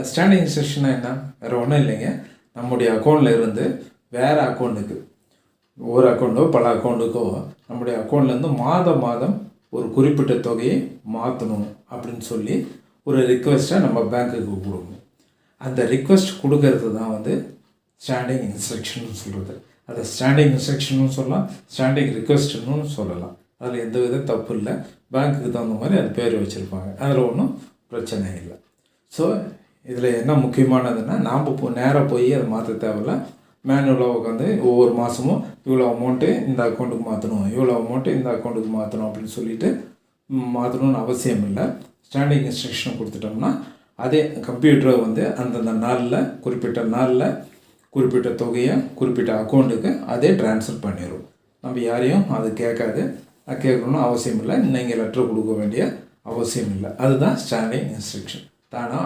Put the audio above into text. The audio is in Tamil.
ஸ்டாண்டிங் இன்ஸ்ட்ரக்ஷன்னா என்ன? வேறு ஒன்றும் இல்லைங்க. நம்முடைய அக்கௌண்ட்டில் இருந்து வேறு அக்கௌண்ட்டுக்கு, ஒரு அக்கௌண்ட்டோ பல அக்கௌண்ட்டுக்கோ நம்முடைய அக்கௌண்ட்லேருந்து மாதம் ஒரு குறிப்பிட்ட தொகையை மாற்றணும் அப்படின்னு சொல்லி ஒரு ரிக்வெஸ்ட்டை நம்ம பேங்க்குக்கு கொடுக்கணும். அந்த ரிக்வெஸ்ட் கொடுக்கறது தான் ஸ்டாண்டிங் இன்ஸ்ட்ரக்ஷன் சொல்கிறது. அதை ஸ்டாண்டிங் இன்ஸ்ட்ரக்ஷனும் சொல்லலாம், ஸ்டாண்டிங் ரிக்வெஸ்ட்னு சொல்லலாம். அதில் எந்த வித தப்பு இல்லை. பேங்க்குக்கு தகுந்த மாதிரி அது பேர் வச்சுருப்பாங்க. அதில் ஒன்றும் பிரச்சனை இல்லை. ஸோ இதில் என்ன முக்கியமானதுன்னா, நாம் நேராக போய் அதை மாற்ற தேவையில்ல. மேனுவலாக உட்காந்து ஒவ்வொரு மாதமும் இவ்வளோ அமௌண்ட்டு இந்த அக்கௌண்ட்டுக்கு மாற்றணும், இவ்வளோ அமௌண்ட்டு இந்த அக்கௌண்ட்டுக்கு மாற்றணும் அப்படின்னு சொல்லிட்டு மாற்றணும்னு அவசியம் இல்லை. ஸ்டாண்டிங் இன்ஸ்ட்ரக்ஷன் கொடுத்துட்டோம்னா அதே கம்ப்யூட்டரை அந்தந்த நாளில் குறிப்பிட்ட தொகையை குறிப்பிட்ட அக்கௌண்ட்டுக்கு அதே ட்ரான்ஸ்ஃபர் பண்ணிடும். நம்ம யாரையும் அது கேட்கணும்னு அவசியம் இல்லை. நீங்கள் லெட்டர் கொடுக்க வேண்டிய அவசியம் இல்லை. அதுதான் ஸ்டாண்டிங் இன்ஸ்ட்ரக்ஷன். தானா